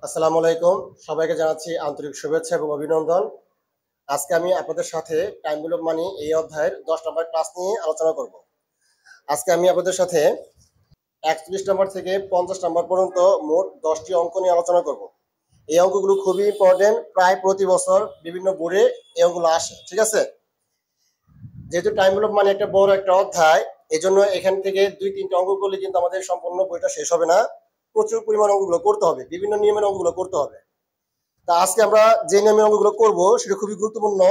আসসালামু আলাইকুম। সবাইকে জানাচ্ছি আন্তরিক শুভেচ্ছা এবং অভিনন্দন। আজকে আমি আপনাদের সাথে টাইম ভ্যালু অফ মানি এই অধ্যায়ের 10 নম্বর ক্লাস নিয়ে আলোচনা করব। আজকে আমি আপনাদের সাথে 41 নম্বর থেকে 50 নম্বর পর্যন্ত মোট 10টি অঙ্ক নিয়ে আলোচনা করব। এই অঙ্কগুলো খুবই ইম্পর্টেন্ট, প্রায় প্রতি বছর বিভিন্ন বোর্ডে এই অঙ্কগুলো আসে, ঠিক আছে? যেহেতু টাইম ভ্যালু অফ মানি একটা বড় একটা অধ্যায়, এই জন্য এখান থেকে 2-3টা অঙ্ক করলে কিন্তু আমাদের সম্পূর্ণ বইটা শেষ হবে না। প্রচুর পরিমাণ অঙ্কগুলো করতে হবে, বিভিন্ন নিয়মের অঙ্কগুলো করতে হবে। তা আজকে আমরা যে নিয়মের অঙ্কগুলো করবো সেটা খুবই গুরুত্বপূর্ণ।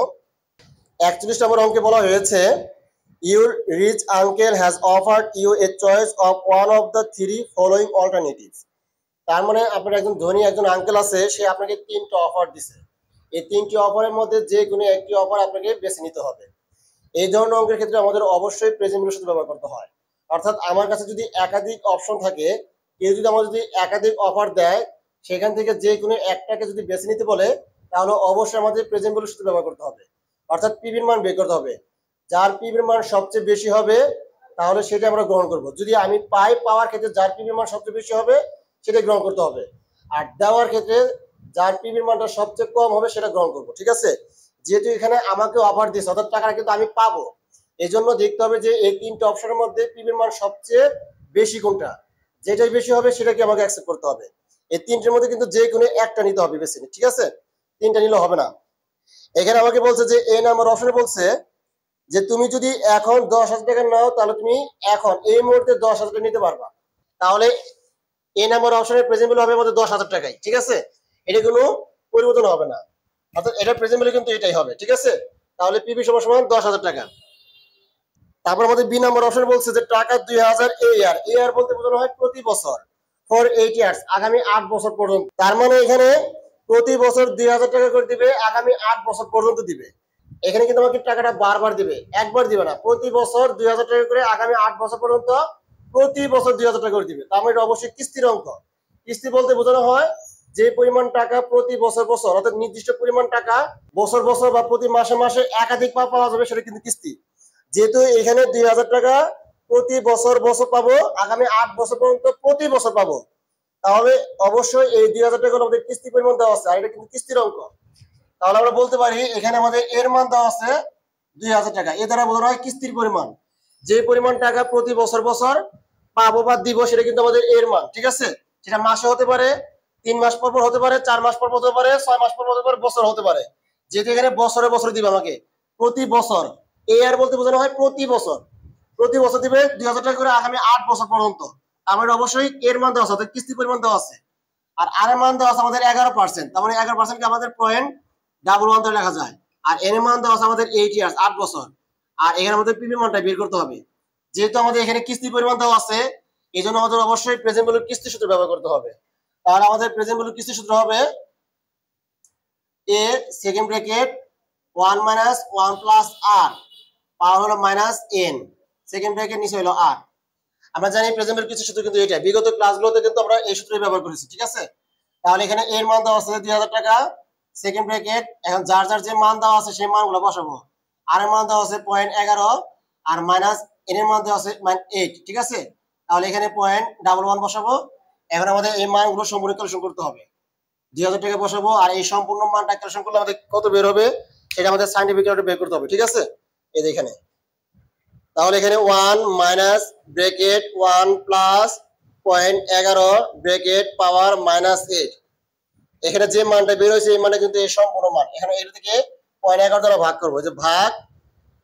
41 নম্বর অঙ্কে বলা হয়েছে, your rich uncle has offered you a choice of one of the three following alternatives. তার মানে আপনার একজন ধনী একজন আঙ্কেল আছে, সে আপনাকে 3টা অফার দিছে। এই 3টি অফারের মধ্যে যে কোনো একটি অফার আপনাকে বেছে নিতে হবে। এই ধরনের অঙ্কের ক্ষেত্রে আমাদের অবশ্যই প্রেজেন্ট ভ্যালুর সাথে ব্যবহার করতে হয়। অর্থাৎ আমার কাছে যদি একাধিক অপশন থাকে, কেউ যদি আমার যদি একাধিক অফার দেয়, সেখান থেকে যে কোনো একটাকে যদি বেছে নিতে বলে, তাহলে অবশ্যই আমাদের প্রেজেন্ট ভ্যালুর সাথে ব্যবহার করতে হবে। অর্থাৎ পিভির মান বের করতে হবে। যার পিভির মান সবচেয়ে বেশি হবে তাহলে সেটা আমরা গ্রহণ করব। যদি আমি পাওয়ার ক্ষেত্রে যার পিভির মান সবচেয়ে বেশি হবে সেটা গ্রহণ করতে হবে। আর দেওয়ার ক্ষেত্রে যার পিভির মানটা সবচেয়ে কম হবে সেটা গ্রহণ করব, ঠিক আছে? যেহেতু এখানে আমাকে অফার দিয়েছে, অর্থাৎ টাকাটা কিন্তু আমি পাবো, এই জন্য দেখতে হবে যে এই 3টে অপশনের মধ্যে পিভির মান সবচেয়ে বেশি কোনটা। যেটাই বেশি হবে সেটাকে আমাকে অ্যাকসেপ্ট করতে হবে। এই 3টের মধ্যে কিন্তু যে কোনো একটা নিতে হবে বেশি, ঠিক আছে? 3টা নিলে হবে না। এখানে আমাকে বলছে যে এ নাম্বার অপশনে বলছে যে তুমি যদি এখন 10,000 টাকা নাও তাহলে তুমি এখন এই মুহূর্তে 10,000 টাকা নিতে পারবা। তাহলে এ নাম্বার অপশনের প্রেজেন্ট ভ্যালু হবে আমাদের 10,000 টাকাই, ঠিক আছে? এটা কোনো পরিবর্তন হবে না, অর্থাৎ এটা প্রেজেন্ট ভ্যালু কিন্তু এটাই হবে, ঠিক আছে? তাহলে পিভি সমান 10,000 টাকা। তারপর আমাদের বি নাম্বার অপশন বলছে যে টাকা 2,000 এয়ার বলতে বোঝানো হয় প্রতি বছর, ফর 8 ইয়ার্স, আগামী 8 বছর পর্যন্ত। তার মানে এখানে প্রতি বছর 2,000 টাকা করে দিবে, আগামী 8 বছর পর্যন্ত দিবে। এখানে কিন্তু আমাকে টাকাটা বারবার দিবে, একবার দিবে না। প্রতি বছর 2,000 টাকা করে আগামী 8 বছর পর্যন্ত প্রতি বছর 2,000 টাকা করে দিবে। তার মানে এটা অবশ্যই কিস্তির অঙ্ক। কিস্তি বলতে বোঝানো হয় যে পরিমাণ টাকা প্রতি বছর বছর, অর্থাৎ নির্দিষ্ট পরিমাণ টাকা বছর বছর বা প্রতি মাসে মাসে একাধিক পাওয়া যাবে, সেটা কিন্তু কিস্তি। যেহেতু এখানে 2,000 টাকা প্রতি বছর বছর পাবো, আগামী 8 বছর পর্যন্ত প্রতি বছর পাবো, তাহলে অবশ্যই এই 2,000 টাকা আমাদের কিস্তি পরিমাণ দেওয়া আছে, আর এটা কিন্তু কিস্তির অঙ্ক। তাহলে আমরা বলতে পারি এখানে আমাদের এর মান দেওয়া আছে 2,000 টাকা। এ দ্বারা বোঝানো হয় কিস্তির পরিমাণ। যে পরিমাণ টাকা প্রতি বছর বছর পাবো বা দিব সেটা কিন্তু আমাদের এর মান, ঠিক আছে? সেটা মাসে হতে পারে, 3 মাস পর পর হতে পারে, 4 মাস পর পর হতে পারে, 6 মাস পর পর হতে পারে, বছর হতে পারে। যেহেতু এখানে বছরে বছর দিবে আমাকে প্রতি বছর, এয়ার বলতে বোঝানো হয় প্রতি বছর। প্রতি বছর দিবে 2,000 টাকা করে আগামী 8 বছর পর্যন্ত। আমাদের অবশ্যই এর মান দেওয়া আছে, অর্থাৎ কিস্তি পরিমাণ দেওয়া আছে। আর আর এর মান দেওয়া আছে আমাদের 11%, তার মানে 11% কে আমাদের পয়েন্ট ডাবল ওয়ান ধরে লেখা যায়। আর এর মান দেওয়া আছে আমাদের 8 ইয়ার্স, 8 বছর। আর এখানে আমাদের পিভি মানটা বের করতে হবে। যেহেতু আমাদের এখানে কিস্তি পরিমাণ দেওয়া আছে, এই জন্য আমাদের অবশ্যই প্রেজেন্ট ভ্যালু কিস্তি সূত্র ব্যবহার করতে হবে। তাহলে আমাদের প্রেজেন্ট ভ্যালু কিস্তি সূত্র হবে এ সেকেন্ড ব্র্যাকেট 1 মাইনাস 1 প্লাস আর, পাওয়ার হলো মাইনাস এন, সেকেন্ড ব্র্যাকেট নিচে হলো আর। আমরা জানি প্রেজেন্ট ভ্যালু কিস্তি সূত্র কিন্তু এটা, বিগত ক্লাসগুলোতে কিন্তু আমরা এই সূত্রই ব্যবহার করেছি, ঠিক আছে? তাহলে এখানে এর মান দেওয়া আছে 2,000 টাকা, সেকেন্ড ব্র্যাকেট, এখন যার যার যে মান দেওয়া আছে সেই মানগুলো বসাবো। আর এর মান দেওয়া আছে 0.11, আর মাইনাস এন এর মান দেওয়া আছে 8, ঠিক আছে? তাহলে এখানে 0.11 বসাবো। এখন আমাদের এই মানগুলো সম্পূর্ণ ক্যালকুলেশন করতে হবে। 2,000 টাকা বসাবো, আর এই সম্পূর্ণ মানটা ক্যালকুলেশন করলে আমাদের কত বের হবে সেটা আমাদের সাইন্টিফিক বের করতে হবে, ঠিক আছে? এই যে এখানে, তাহলে এখানে 1 minus bracket 1 plus 0.11 bracket power minus 8। এখানে যে মানটা বের হয়েছে এই মানটা কিন্তু এই সম্পূর্ণ মান। এখানে এটা থেকে 0.11 দ্বারা ভাগ করবো, যে ভাগ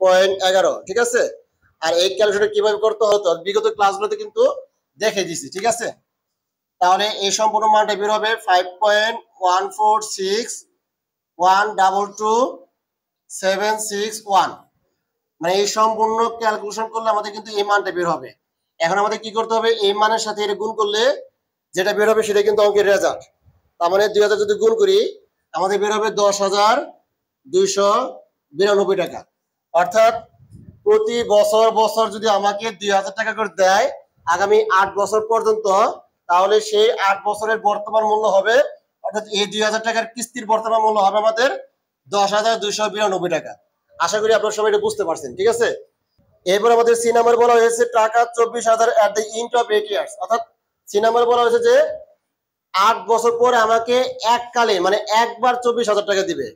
0.11, ঠিক আছে? আর এই ক্যালকুলেশন কিভাবে করতে হতো বিগত ক্লাসগুলোতে কিন্তু দেখে দিছি, ঠিক আছে? তাহলে এই সম্পূর্ণ মানটা বের হবে 5.1461222761। মানে এই সম্পূর্ণ ক্যালকুলেশন করলে আমাদের কিন্তু এই মানটা বের হবে। এখন আমাদের কি করতে হবে, এই মানের সাথে এটা গুণ করলে যেটা বের হবে সেটা কিন্তু অঙ্কের রেজাল্ট। তার মানে 2,000 যদি গুণ করি আমাদের বের হবে 10,292 টাকা। অর্থাৎ প্রতি বছর বছর যদি আমাকে 2,000 টাকা করে দেয় আগামী 8 বছর পর্যন্ত, তাহলে সেই 8 বছরের বর্তমান মূল্য হবে, অর্থাৎ এই 2,000 টাকার কিস্তির বর্তমান মূল্য হবে আমাদের 10,292 টাকা। আশা করি আপনারা সবাই এটা বুঝতে পারছেন, ঠিক আছে? এরপর আমাদের সি নাম্বার বলা হয়েছে টাকা 24,000 at the end of 8 years, অর্থাৎ সি নাম্বার বলা হয়েছে যে 8 বছর পরে আমাকে এককালীন মানে একবার 24,000 টাকা দিবে।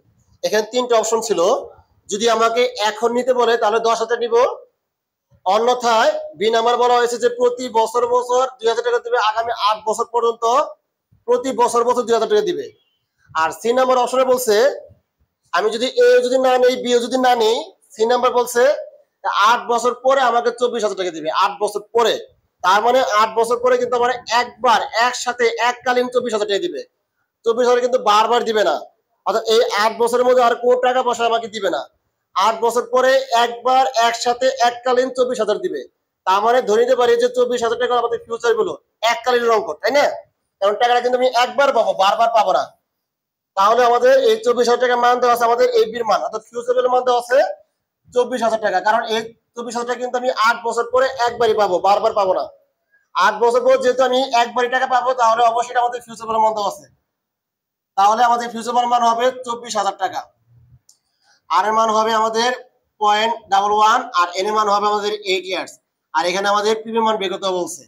এখানে 3টা অপশন ছিল, যদি আমাকে এখন নিতে বলে তাহলে 10,000 নিব, অন্যথায় বি নাম্বার বলা হয়েছে যে প্রতি বছর বছর 2,000 টাকা দিবে আগামী 8 বছর পর্যন্ত, প্রতি বছর বছর 2,000 টাকা দিবে। আর সি নাম্বার অপশনে বলছে আমি যদি এ যদি না নেই বি যদি না নেই, সি নাম্বার বলছে 8 বছর পরে আমাকে 24,000 টাকা দিবে, 8 বছর পরে। তার মানে 8 বছর পরে কিন্তু আমার একবার একসাথে এককালীন 24,000 টাকা দিবে। 24,000 কিন্তু বারবার দিবে না, অর্থাৎ এই 8 বছরের মধ্যে আর কোনো টাকা পয়সা আমাকে দিবে না। 8 বছর পরে একবার একসাথে এককালীন 24,000 দিবে। তার মানে ধরে নিতে পারি যে 24,000 টাকা আমাদের ফিউচার গুলো এককালীন অঙ্ক, তাই না? কারণ টাকাটা কিন্তু আমি একবার পাবো, বারবার পাবো না। তাহলে আমাদের এই 24,000 টাকা মান দেওয়া আছে আমাদের এই বির মান, অর্থাৎ ফিউচারের মান দেওয়া আছে 24,000 টাকা। কারণ এই 24,000 টাকা কিন্তু আমি 8 বছর পরে একবারই পাবো, বারবার পাবো না। 8 বছর পর যেহেতু আমি একবারই টাকা পাবো, তাহলে অবশ্যই আমাদের ফিউচারের মান দেওয়া আছে। তাহলে আমাদের ফিউচার মান হবে 24,000 টাকা। আর এর মান হবে আমাদের 0.11, আর এন এর মান হবে আমাদের 8 ইয়ার্স। আর এখানে আমাদের পিবি মান বের করতে বলছে,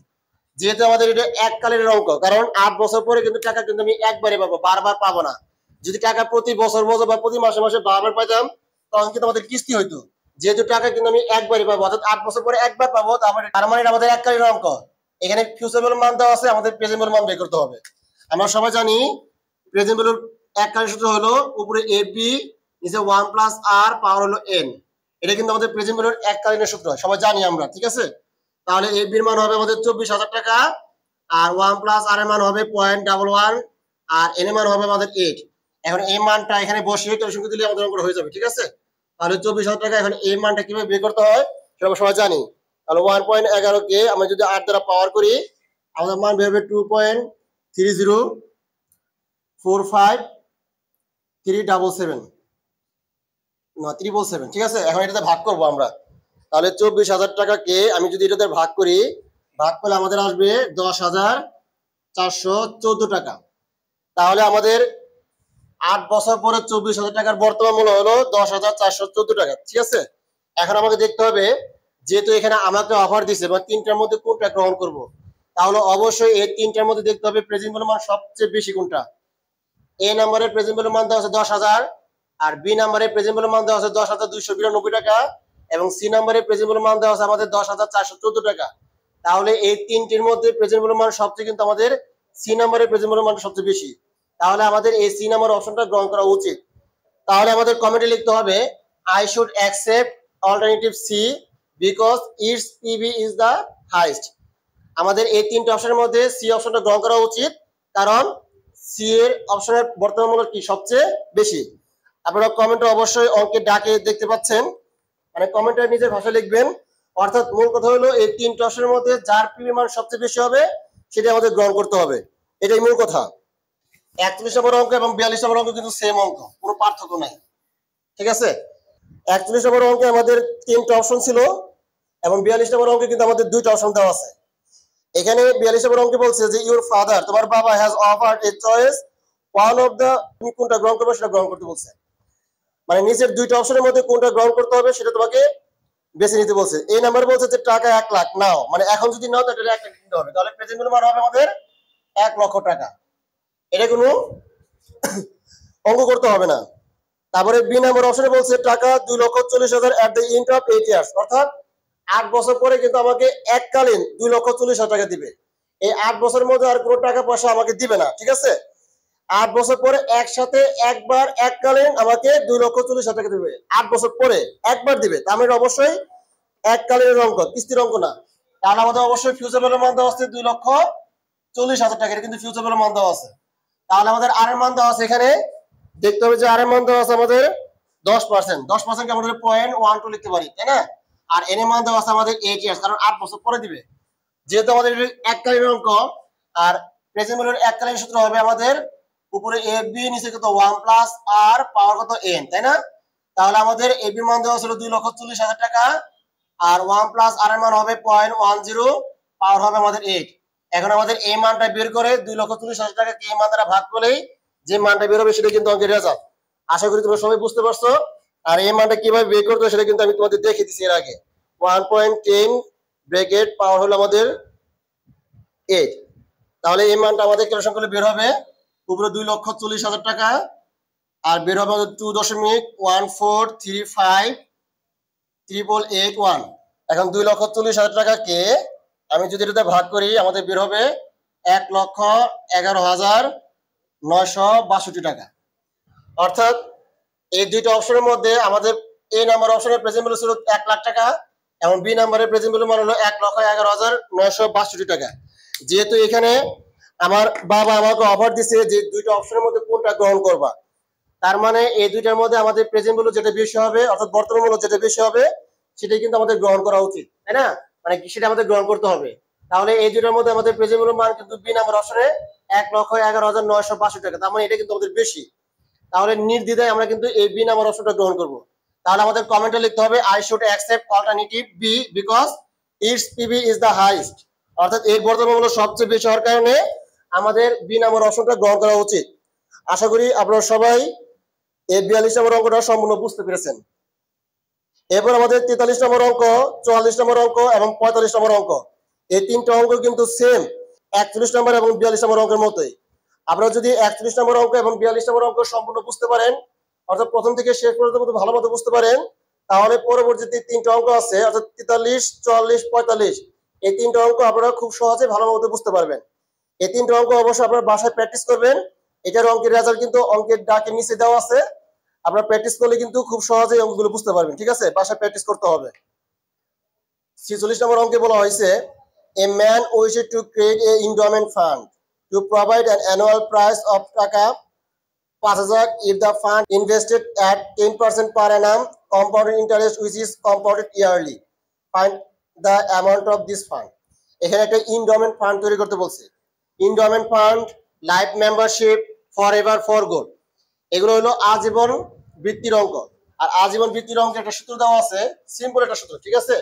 যেহেতু আমাদের এটা এককালীন অঙ্ক, কারণ 8 বছর পরে কিন্তু টাকা কিন্তু আমি একবারে পাবো, বারবার পাবো না। যদি টাকা প্রতি বছর বছর বা প্রতি মাসে মাসে বারবার পাইতাম তখন কিন্তু আমাদের কিস্তি হইতো। যেহেতু টাকা কিন্তু আমি একবারই পাবো, অর্থাৎ 8 বছর পরে একবার পাবো, তার মানে আমাদের এককালীন অঙ্ক। এখানে ফিউচার ভ্যালু মান দেওয়া আছে, আমাদের প্রেজেন্ট ভ্যালু মান বের করতে হবে। আমরা সবাই জানি প্রেজেন্ট ভ্যালুর এককালীন সূত্র হলো উপরে এ বি, নিচে 1 + r পাওয়ার হলো n। এটা কিন্তু আমাদের প্রেজেন্ট ভ্যালুর এককালীন সূত্র, সবাই জানি আমরা, ঠিক আছে? তাহলে এ বির মান হবে আমাদের 24,000 টাকা, আর 1 + r এর মান হবে 0.11, আর n এর মান হবে আমাদের 8। এখন এই মানটা এখানে বসিয়ে ক্যালকুলেশন দিলে আমাদের অঙ্কটা হয়ে যাবে, ঠিক আছে? তাহলে 24,000 টাকা, এখন এই মানটা কিভাবে বের করতে হয় সেটা আমরা সবাই জানি। তাহলে 1.11 কে আমরা যদি 8 দ্বারা পাওয়ার করি, আমাদের মান বের হবে 2.3045377, না 777, ঠিক আছে? এখন এটাতে ভাগ করবো আমরা। তাহলে 24,000 টাকাকে আমি যদি এটাতে ভাগ করি, ভাগ করলে আমাদের আসবে 10,414 টাকা। তাহলে আমাদের 8 বছর পরে 24,000 টাকার বর্তমান মূল্য হলো 10,414 টাকা, ঠিক আছে? এখন আমাকে দেখতে হবে, যেহেতু এখানে আমাকে অফার দিছে বা 3টার মধ্যে কোনটা গ্রহণ করব, তাহলে অবশ্যই এই 3টার মধ্যে দেখতে হবে প্রেজেন্ট ভ্যালু মান সবচেয়ে বেশি কোনটা। এ নাম্বারের প্রেজেন্ট ভ্যালু মান দেওয়া আছে 10,000, আর বি নাম্বারের প্রেজেন্ট ভ্যালু মান দেওয়া আছে 10,292 টাকা, এবং সি নাম্বারের প্রেজেন্ট ভ্যালু মান দেওয়া আছে আমাদের 10,414 টাকা। তাহলে এই 3টির মধ্যে প্রেজেন্ট ভ্যালু মান সবচেয়ে কিন্তু আমাদের সি নাম্বারের প্রেজেন্ট ভ্যালু মান সবচেয়ে বেশি। তাহলে আমাদের এই সি নাম্বার অপশনটা গ্রহণ করা উচিত। তাহলে আমাদের কমেন্টে লিখতে হবে I should accept alternative C because it's PB is the highest. আমাদের এই 3টে অপশনের মধ্যে সি অপশনটা গ্রহণ করা উচিত, কারণ সি এর অপশনের বর্তমান মূল্য কি সবচেয়ে বেশি। আপনারা কমেন্টে অবশ্যই অঙ্কের ডাকে দেখতে পাচ্ছেন, মানে কমেন্টে নিজের ভাষায় লিখবেন। অর্থাৎ মূল কথা হলো এই 3টে অপশনের মধ্যে যার পিবি মান সবচেয়ে বেশি হবে সেটা আমাদের গ্রহণ করতে হবে, এটাই মূল কথা। 41 নম্বর অঙ্ক এবং 42 নম্বর অঙ্ক কিন্তু সেম অঙ্ক, কোনো পার্থক্য নাই, ঠিক আছে? 41 নম্বর অঙ্কে আমাদের 3টা অপশন ছিল, এবং 42 নম্বর অঙ্কে কিন্তু আমাদের 2টা অপশন দেওয়া আছে। এখানে 42 নম্বর অঙ্কে বলছে যে ইউর ফাদার, তোমার বাবা has offered A choice one of the, তুমি কোনটা গ্রহণ করবে সেটা গ্রহণ করতে বলছে। মানে নিচের 2টা অপশনের মধ্যে কোনটা গ্রহণ করতে হবে সেটা তোমাকে বেছে নিতে বলছে। এই নাম্বার বলছে যে টাকা 1 লাখ নাও, মানে এখন যদি নাও তাহলে 1 লাখ দিতে হবে, তাহলে প্রেজেন্ট ভ্যালু মান হবে আমাদের 1 লক্ষ টাকা। এটা কোনো অঙ্ক করতে হবে না। তারপরে বি নাম্বার অপশনে বলছে টাকা 2,40,000 at the end of 8 years, অর্থাৎ 8 বছর পরে কিন্তু আমাকে এককালীন 2,40,000 টাকা দিবে। এই 8 বছরের মধ্যে আর কোনো টাকা পয়সা আমাকে দিবে না, ঠিক আছে? 8 বছর পরে একসাথে একবার এককালীন আমাকে 2,40,000 টাকা দিবে। 8 বছর পরে একবার দিবে, তার মানে অবশ্যই এককালীন অঙ্ক, কিস্তির অঙ্ক না। তাহলে আমাদের অবশ্যই ফিউচার ভ্যালু মান দেওয়া আছে 2,40,000 টাকা, এটা কিন্তু ফিউচার ভ্যালু মান দেওয়া আছে। তাহলে আমাদের আর এর মান দেওয়া আছে, এখানে দেখতে হবে যে আর এর মান দেওয়া আছে আমাদের 10%। 10% কে আমাদের 0.12 লিখতে পারি, তাই না? আর এন এর মান দেওয়া আছে আমাদের 8 ইয়ার্স, কারণ 8 বছর পরে দিবে। যেহেতু আমাদের এককালীন অঙ্ক, আর প্রেজেন্ট ভ্যালুর এককালীন সূত্র হবে আমাদের উপরে এ বি, নিচে কত 1 + r পাওয়ার কত n, তাই না? তাহলে আমাদের এ বি মান দেওয়া ছিল 2,40,000 টাকা, আর 1 + r এর মান হবে 0.10, পাওয়ার হবে আমাদের 8। এখন আমাদের এই মানটা বের করে 2,40,000 টাকা কে এই মান দ্বারা ভাগ করলেই যে মানটা বের হবে সেটা কিন্তু অঙ্কের রেজাল্ট। আশা করি তোমরা সবাই বুঝতে পারছো। আর এই মানটা কিভাবে বের করতে হয় সেটা কিন্তু আমি তোমাদের দেখিয়ে দিচ্ছি এর আগে। 1.10 ব্র্যাকেট পাওয়ার হলো আমাদের 8। তাহলে এই মানটা আমাদের ক্যালকুলেশন করলে বের হবে উপরে 2,40,000 টাকা আর বের হবে 2.1435 এখন 2,40,000 টাকাকে আমি যদি এটাতে ভাগ করি আমাদের বের হবে 1,11,962 টাকা। অর্থাৎ এই দুইটা অপশনের মধ্যে আমাদের এ নাম্বার অপশনের প্রেজেন্ট ভ্যালু ছিল 1 লাখ টাকা এবং বি নাম্বারের প্রেজেন্ট ভ্যালু মান হলো 1,11,962 টাকা। যেহেতু এখানে আমার বাবা আমাকে অফার দিছে যে দুইটা অপশনের মধ্যে কোনটা গ্রহণ করবা, তার মানে এই দুইটার মধ্যে আমাদের প্রেজেন্ট ভ্যালু যেটা বেশি হবে অর্থাৎ বর্তমান মূল্য যেটা বেশি হবে সেটাই কিন্তু আমাদের গ্রহণ করা উচিত, তাই না? মানে সেটা আমাদের গ্রহণ করতে হবে। তাহলে এই দুইটার মধ্যে আমাদের প্রেজেন্ট ভ্যালু মান কিন্তু বি নাম্বার অপশনে 1,11,962 টাকা, তার মানে এটা কিন্তু আমাদের বেশি। তাহলে নির্দ্বিধায় আমরা কিন্তু এই বি নাম্বার অপশনটা গ্রহণ করব। তাহলে আমাদের কমেন্টে লিখতে হবে I should accept alternative B because it's PB is the highest, অর্থাৎ এর বর্তমান মূল্য সবচেয়ে বেশি হওয়ার কারণে আমাদের বি নাম্বার অপশনটা গ্রহণ করা উচিত। আশা করি আপনারা সবাই এই 42 নম্বর অঙ্কটা সম্পূর্ণ বুঝতে পেরেছেন। এরপর আমাদের 43 নম্বর অঙ্ক, 44 নম্বর অঙ্ক এবং 45 নম্বর অঙ্ক, এই তিনটা অঙ্ক কিন্তু সেম 41 নম্বর এবং 42 নম্বর অঙ্কের মতোই। আপনারা যদি 41 নম্বর অঙ্ক এবং 42 নম্বর অঙ্ক সম্পূর্ণ বুঝতে পারেন অর্থাৎ প্রথম থেকে শেষ পর্যন্ত ভালো মতো বুঝতে পারেন, তাহলে পরবর্তীতে তিনটা অঙ্ক আছে অর্থাৎ 43, 44, 45 এই তিনটা অঙ্ক আপনারা খুব সহজে ভালো মতো বুঝতে পারবেন। এই তিনটা অঙ্ক অবশ্যই আপনারা বাসায় প্র্যাকটিস করবেন। এটার অঙ্কের রেজাল্ট কিন্তু অঙ্কের ডাকের নিচে দেওয়া আছে, আপনারা প্র্যাকটিস করলে কিন্তু খুব সহজেই অঙ্কগুলো বুঝতে পারবেন। ঠিক আছে, বাসায় প্র্যাকটিস করতে হবে। 46 নম্বর অঙ্কে বলা হয়েছে a man wished to create a endowment fund to provide an annual price of টাকা 5,000 if the fund invested at 10% per annum compounded interest which is compounded yearly. Find the amount of this fund. এখানে একটা endowment fund তৈরি করতে বলছে। endowment fund, life membership, forever for good, এগুলো হলো আজীবন বৃত্তির অঙ্ক। আর আজীবন বৃত্তির অঙ্কে একটা সূত্র দেওয়া আছে, সিম্পল একটা সূত্র। ঠিক আছে,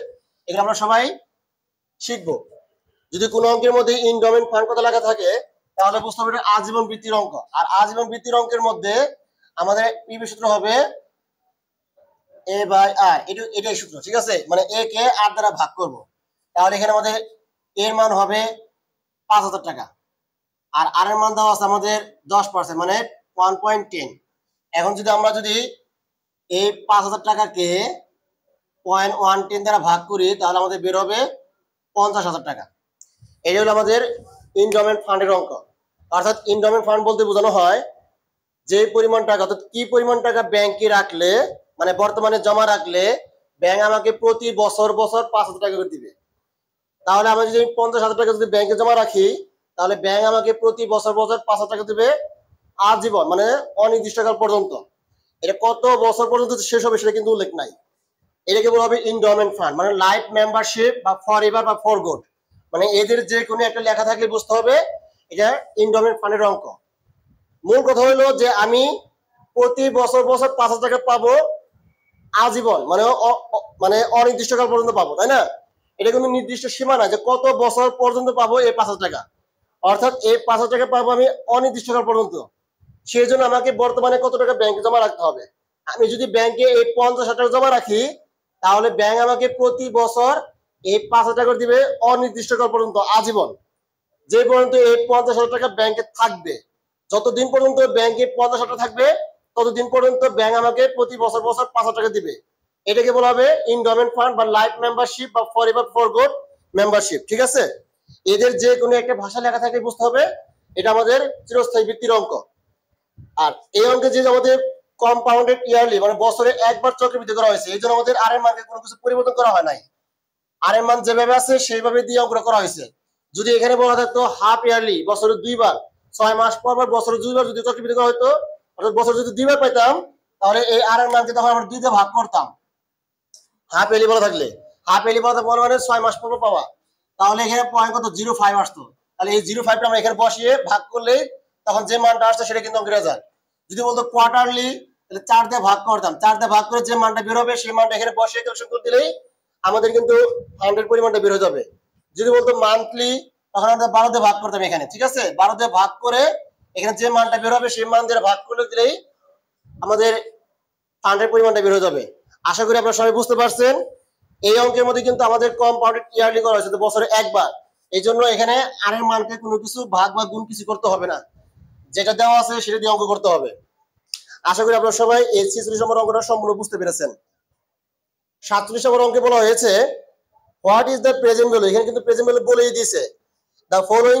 এগুলো আমরা সবাই শিখবো। যদি কোনো অঙ্কের মধ্যে endowment ফান্ড কথা লেখা থাকে তাহলে বুঝতে হবে এটা আজীবন বৃত্তির অঙ্ক। আর আজীবন বৃত্তির অঙ্কের মধ্যে আমাদের পিভি সূত্র হবে এ বাই আর, এটাই সূত্র। ঠিক আছে, মানে এ কে আর দ্বারা ভাগ করব। তাহলে এখানে আমাদের এর মান হবে 5,000 টাকা আর আর এর মান দেওয়া আছে আমাদের 10% মানে 1.10। এখন যদি আমরা এই 5,000 টাকাকে 0.110 দ্বারা ভাগ করি তাহলে আমাদের বের হবে 50,000 টাকা। এই হলো আমাদের এন্ডোমেন্ট ফান্ডের অঙ্ক। অর্থাৎ এন্ডোমেন্ট ফান্ড বলতে বোঝানো হয় যে পরিমাণ টাকা, অর্থাৎ কি পরিমাণ টাকা ব্যাংকে রাখলে মানে বর্তমানে জমা রাখলে ব্যাংক আমাকে প্রতি বছর 5,000 টাকা করে দিবে। তাহলে আমি যদি 50,000 টাকা যদি ব্যাংকে জমা রাখি তাহলে ব্যাংক আমাকে প্রতি বছর 5,000 টাকা দিবে আজীবন, মানে অনির্দিষ্টকাল পর্যন্ত। এটা কত বছর পর্যন্ত শেষ হবে সেটা কিন্তু উল্লেখ নাই। এটাকে বলা হবে এন্ডোমেন্ট ফান্ড, মানে লাইফ মেম্বারশিপ বা ফরএভার বা ফর গুড, মানে এদের যে কোনো একটা লেখা থাকলে বুঝতে হবে এটা এন্ডোমেন্ট ফান্ডের অঙ্ক। মূল কথা হলো যে আমি প্রতি বছর 5,000 টাকা পাবো আজীবন, মানে অনির্দিষ্টকাল পর্যন্ত পাবো, তাই না? এটা কোনো নির্দিষ্ট সীমা না যে কত বছর পর্যন্ত পাবো এই 5,000 টাকা। অর্থাৎ এই 5,000 টাকা পাবো আমি অনির্দিষ্টকাল পর্যন্ত। সেই জন্য আমাকে বর্তমানে কত টাকা ব্যাংকে জমা রাখতে হবে। আমি যদি ব্যাংকে এই 50,000 টাকা জমা রাখি তাহলে ব্যাংক আমাকে প্রতি বছর এই 5,000 টাকা দিবে অনির্দিষ্টকাল পর্যন্ত আজীবন। যে পর্যন্ত এই 50,000 টাকা ব্যাংকে থাকবে, যতদিন পর্যন্ত ব্যাংকে 50,000 টাকা থাকবে ততদিন পর্যন্ত ব্যাংক আমাকে প্রতি বছর 5,000 টাকা দিবে। এটাকে বলা হবে এন্ডোমেন্ট ফান্ড বা লাইফ মেম্বারশিপ বা ফরএভার ফর গুড মেম্বারশিপ। ঠিক আছে, এদের যে কোনো একটা ভাষা লেখা থাকে বুঝতে হবে এটা আমাদের চিরস্থায়ী বৃত্তির অঙ্ক। আর এই অঙ্কে যে আমাদের কম্পাউন্ডেড ইয়ারলি মানে বছরে একবার চক্রবৃদ্ধি করা হয়েছে, এই জন্য আমাদের আর এর মানকে কোনো কিছু পরিবর্তন করা হয় নাই। আর এর মান যেভাবে আছে সেইভাবে দিয়ে অঙ্কটা করা হয়েছে। যদি এখানে বলা থাকতো হাফ ইয়ারলি বছরে 2বার, 6 মাস পর পর বছরে 2বার যদি চক্রবৃদ্ধি করা হতো অর্থাৎ বছর যদি 2বার পাইতাম তাহলে এই আর এর মানকে তখন আমরা 2 দিয়ে ভাগ করতাম। হাফ ইয়ারলি বলা থাকলে হাফ ইয়ারলি বলা থাকলে মানে 6 মাস পর পর পাওয়া, তাহলে এখানে পয়েন্ট কত 0.5 আসতো। তাহলে এই 0.5টা আমরা এখানে বসিয়ে ভাগ করলে তখন যে মানটা আসতো সেটা কিন্তু অঙ্কের রেজাল্ট। যদি বলতো কোয়ার্টারলি তাহলে 4 দিয়ে ভাগ করতাম, 4 দিয়ে ভাগ করে যে মানটা বের হবে সেই মানটা এখানে বসিয়ে ক্যালকুলেশন করে দিলেই আমাদের কিন্তু 100 পরিমাণটা বের হয়ে যাবে। যদি বলতো মান্থলি তখন আমরা 12 দিয়ে ভাগ করতাম এখানে। ঠিক আছে, 12 দিয়ে ভাগ করে এখানে যে মানটা বের হবে সেই মান দিয়ে ভাগ করে দিলেই আমাদের 100 পরিমাণটা বের হয়ে যাবে। আশা করি আপনারা সবাই বুঝতে পারছেন। এই অঙ্কের মধ্যে কিন্তু আমাদের কম্পাউন্ডেড ইয়ারলি করা হয়েছে বছরে একবার। এই জন্য এখানে আর এর মানকে কোনো কিছু ভাগ বা গুণ কিছু করতে হবে না, যেটা দেওয়া আছে সেটা দিয়ে অঙ্ক করতে হবে। আশা করি আপনারা সবাই এই 46 নম্বর অঙ্কটা সম্পূর্ণ বুঝতে পেরেছেন। 47 নম্বর অঙ্কে বলা হয়েছে what is the present value. এখানে কিন্তু প্রেজেন্ট ভ্যালু বলেই দিয়েছে, the following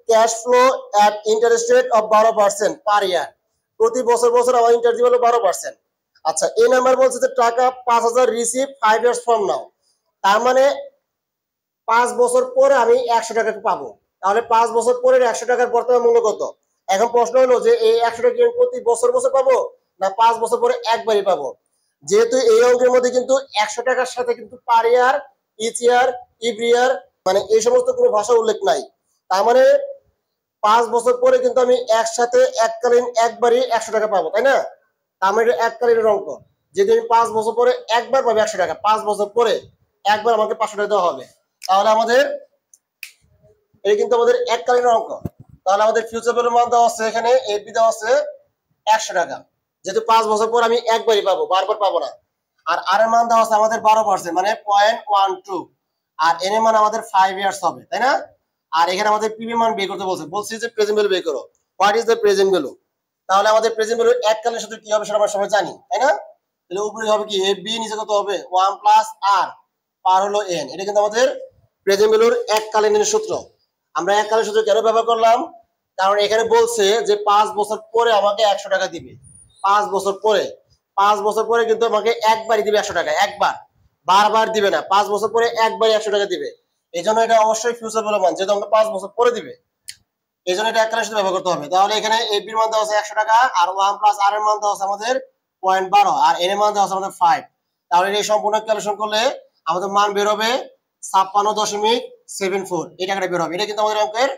cash flow at interest rate of 12% পার ইয়ার। প্রতি বছর বছর আমার ইন্টারেস্ট হলো 12%। আচ্ছা, এই নাম্বার বলছে যে টাকা 5000 রিসিভ 5 ইয়ার্স ফ্রম নাও। তার মানে 5 বছর পরে আমি 100 টাকা পাবো। তাহলে 5 বছর পরে 100 টাকার বর্তমান মূল্য কত? এখন প্রশ্ন হলো যে এই 100 টাকা আমি প্রতি বছর বছর পাবো না 5 বছর পরে একবারই পাবো? যেহেতু এই অঙ্কের মধ্যে কিন্তু 100 টাকার সাথে কিন্তু পার ইয়ার, ইচ ইয়ার, এভরি ইয়ার মানে এই সমস্ত কোনো ভাষা উল্লেখ নাই। তার মানে 5 বছর পরে কিন্তু আমি একসাথে এককালীন একবারই 100 টাকা পাবো, তাই না? তার মানে এককালীনের অঙ্ক। যেহেতু আমি 5 বছর পরে একবার পাবো 100 টাকা, 5 বছর পরে একবার আমাকে 500 টাকা দেওয়া হবে। তাহলে আমাদের এই কিন্তু আমাদের এককালীন অঙ্ক। তাহলে আমাদের ফিউচার ভ্যালু মান দেওয়া আছে, এখানে এফবি দেওয়া আছে 100 টাকা। যেহেতু 5 বছর পর আমি একবারই পাবো, বারবার পাবো না। আর আর এর মান দেওয়া আছে আমাদের 12% মানে 0.12, আর এন এর মান আমাদের 5 ইয়ার্স হবে, তাই না? আর এখানে আমাদের পিবি মান বের করতে বলছি যে প্রেজেন্ট ভ্যালু বের করো। What is the present value? তাহলে আমাদের প্রেজেন্ট ভ্যালু এককালীন সূত্র কি হবে সেটা আমরা সবাই জানি, তাই না? তাহলে উপরে হবে কি এফবি, নিচে কত হবে 1 প্লাস আর পার হলো এন। এটা কিন্তু আমাদের প্রেজেন্ট ভ্যালুর এককালীনের সূত্র। আমরা এককালীন সূত্র কেন ব্যবহার করলাম? কারণ এখানে বলছে যে 5 বছর পরে আমাকে 100 টাকা দিবে। 5 বছর পরে, 5 বছর পরে কিন্তু আমাকে একবারই দিবে 100 টাকা, একবার, বারবার দিবে না। 5 বছর পরে একবারই 100 টাকা দিবে। এই জন্য এটা অবশ্যই ফিউচার ভ্যালু মান, যেহেতু আমাকে 5 বছর পরে দিবে, এই জন্য এটা এককালীন সূত্র ব্যবহার করতে হবে। তাহলে এখানে এফ এর মান দেওয়া আছে 100 টাকা, আর 1 প্লাস আর এর মান দেওয়া আছে আমাদের 0.12, আর এন এর মান দেওয়া আছে আমাদের 5। তাহলে এই সম্পূর্ণ ক্যালকুলেশন করলে আমাদের মান বের হবে 56.74। এই টাকাটা বের হবে। এটা কিন্তু আমাদের অঙ্কের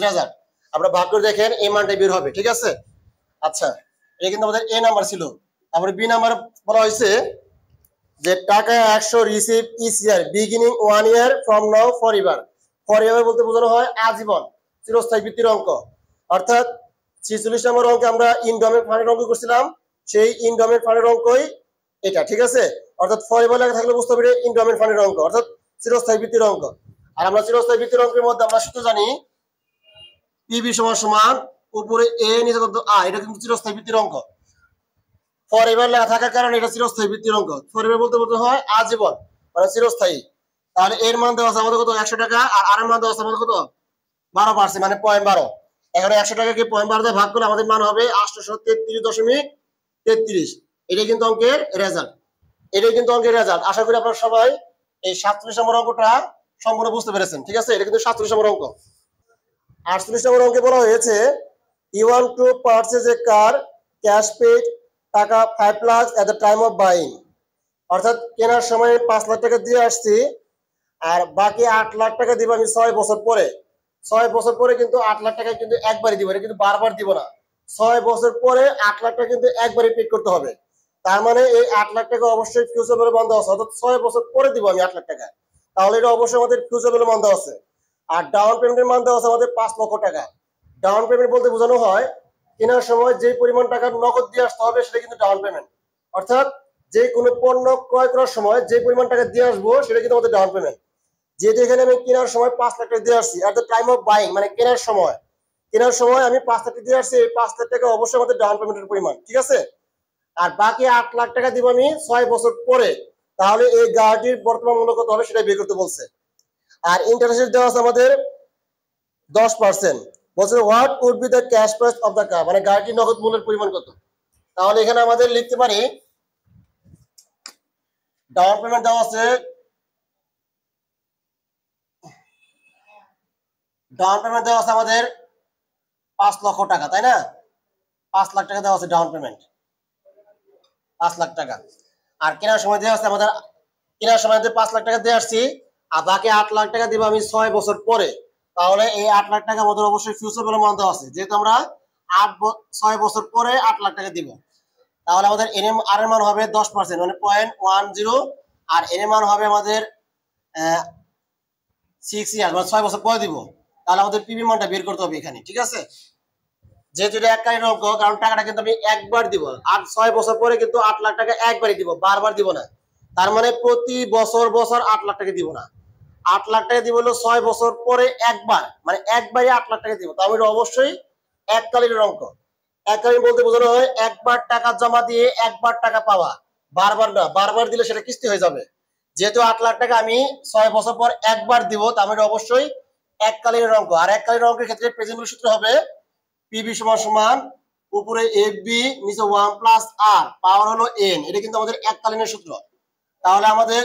রেজাল্ট। আমরা ভাগ করে দেখেন এই মানটা বের হবে, ঠিক আছে? আচ্ছা, এটা কিন্তু আমাদের এ নাম্বার ছিল। তারপরে বি নাম্বার বলা হয়েছে যে টাকা 100 receive each year beginning 1 year from now for ever. For ever বলতে বোঝানো হয় আজীবন, চিরস্থায়ী বৃত্তির অঙ্ক। অর্থাৎ 46 নম্বর অঙ্কে আমরা ইনডমেন্ট ফান্ডের অঙ্ক করছিলাম, সেই ইনডমেন্ট ফান্ডের অঙ্কই এটা, ঠিক আছে? অর্থাৎ ফর এভার লেখা থাকলে বুঝতে হবে ইনডমেন্ট ফান্ডের অঙ্ক, অর্থাৎ চিরস্থায়ী বৃত্তির অঙ্ক। আর আমরা চিরস্থায়ী বৃত্তির অঙ্কের মধ্যে আমরা সূত্র জানি পিবি সমান সমান উপরে এ নিচে কত আ। এটা কিন্তু চিরস্থায়ী বৃত্তির অঙ্ক। ফর এভার লেখা থাকার কারণে এটা চিরস্থায়ী বৃত্তির অঙ্ক। ফর এভার বলতে বলতে হয় আজীবন, মানে চিরস্থায়ী। তাহলে এর মান দেওয়া আছে আমাদের কত 100 টাকা, আর আর এর মান দেওয়া আছে আমাদের কত 12%, মানে 0.12। এখানে 100 টাকাকে 0.12 দিয়ে ভাগ করলে আমাদের মান হবে 833.33। এটাই কিন্তু অঙ্কের রেজাল্ট। এটাই কিন্তু অঙ্কের রেজাল্ট। আশা করি আপনারা সবাই এই 47 নম্বর অঙ্কটা সম্পূর্ণ বুঝতে পেরেছেন, ঠিক আছে? এটা কিন্তু 47 নম্বর অঙ্ক। 48 নম্বর অঙ্কে বলা হয়েছে you want to purchase a car, cash paid টাকা 5 lakh at the time of buying. অর্থাৎ কেনার সময় 5 লাখ টাকা দিয়ে আসছি, আর বাকি 8 লাখ টাকা দিব আমি 6 বছর পরে। 6 বছর পরে কিন্তু 8 লাখ টাকা কিন্তু একবারই দিব, এটা কিন্তু বারবার দিব না। 6 বছর পরে 8 লাখ টাকা কিন্তু একবারই পেড করতে হবে। তার মানে এই 8 লাখ টাকা অবশ্যই ফিউচার ভ্যালু মান দেওয়া আছে, অর্থাৎ 6 বছর পরে দিব আমি 8 লাখ টাকা। তাহলে এটা অবশ্যই আমাদের ফিউচার ভ্যালু মান দেওয়া আছে। আর ডাউন পেমেন্টের মান দেওয়া আছে আমাদের 5 লক্ষ টাকা। ডাউন পেমেন্ট বলতে বোঝানো হয় কেনার সময় যে পরিমাণ টাকা নগদ দিয়ে আসতে হবে সেটা কিন্তু ডাউন পেমেন্ট। অর্থাৎ যে কোনো পণ্য ক্রয় করার সময় যে পরিমাণ টাকা দিয়ে আসবো সেটা কিন্তু আমাদের ডাউন পেমেন্ট। যেহেতু এখানে আমি কেনার সময় 5 লাখ টাকা দিয়ে আসছি, এট দ্য টাইম অফ বাইং মানে কেনার সময় আমি 5 লাখ টাকা দিয়ে আসছি, এই 5 লাখ টাকা অবশ্যই আমাদের ডাউন পেমেন্টের পরিমাণ, ঠিক আছে? আর বাকি 8 লাখ টাকা দিব আমি 6 বছর পরে। তাহলে এই গাড়িটির বর্তমান মূল্য কত হবে সেটা বের করতে বলছে। আর ইন্টারেস্ট দেওয়া আছে আমাদের 10%। বলছে what would be the cash price of the car, মানে গাড়িটির নগদ মূল্যের পরিমাণ কত। তাহলে এখানে আমাদের লিখতে পারি ডাউন পেমেন্ট দেওয়া আছে, ডাউন পেমেন্ট দেওয়া আছে আমাদের 5 লক্ষ টাকা, তাই না? 5 লাখ টাকা দেওয়া আছে ডাউন পেমেন্ট, 5 লাখ টাকা। আর কেনার সময় দেওয়া আছে আমাদের, কেনার সময় 5 লাখ টাকা দিয়ে আসছি, আর বাকি 8 লাখ টাকা দিব আমি 6 বছর পরে। তাহলে এই 8 লাখ টাকা আমাদের অবশ্যই ফিউচার ভ্যালু মান দেওয়া আছে, যেহেতু আমরা 6 বছর পরে 8 লাখ টাকা দিব। তাহলে আমাদের আর এর মান হবে 10%, মানে 0.10, আর এর মান হবে আমাদের 6 ইয়ার, মানে 6 বছর পরে দিব। তাহলে আমাদের পিবি মানটা বের করতে হবে এখানে, ঠিক আছে? যেহেতু এটা এককালীন অঙ্ক, কারণ টাকাটা কিন্তু আমি একবার দিব, আর 6 বছর পরে কিন্তু 8 লাখ টাকা একবারই দিব, বারবার দিব না। তার মানে প্রতি বছর বছর 8 লাখ টাকা দিব না, 8 লাখ টাকা দিব হলো 6 বছর পরে একবার, মানে একবারই 8 লাখ টাকা দিব। তাহলে এটা অবশ্যই এককালীন অঙ্ক। এককালীন বলতে বোঝানো হয় একবার টাকা জমা দিয়ে একবার টাকা পাওয়া, বারবার না। বারবার দিলে সেটা কিস্তি হয়ে যাবে। যেহেতু 8 লাখ টাকা আমি 6 বছর পর একবার দিব, তাহলে এটা অবশ্যই এককালীন অঙ্ক। আর এককালীন অঙ্কের ক্ষেত্রে প্রেজেন্ট ভ্যালু সূত্র হবে পিবি সমান সমান উপরে এফ বি নিচে 1+r পাওয়ার হলো n। এটা কিন্তু আমাদের এককালীনের সূত্র। তাহলে আমাদের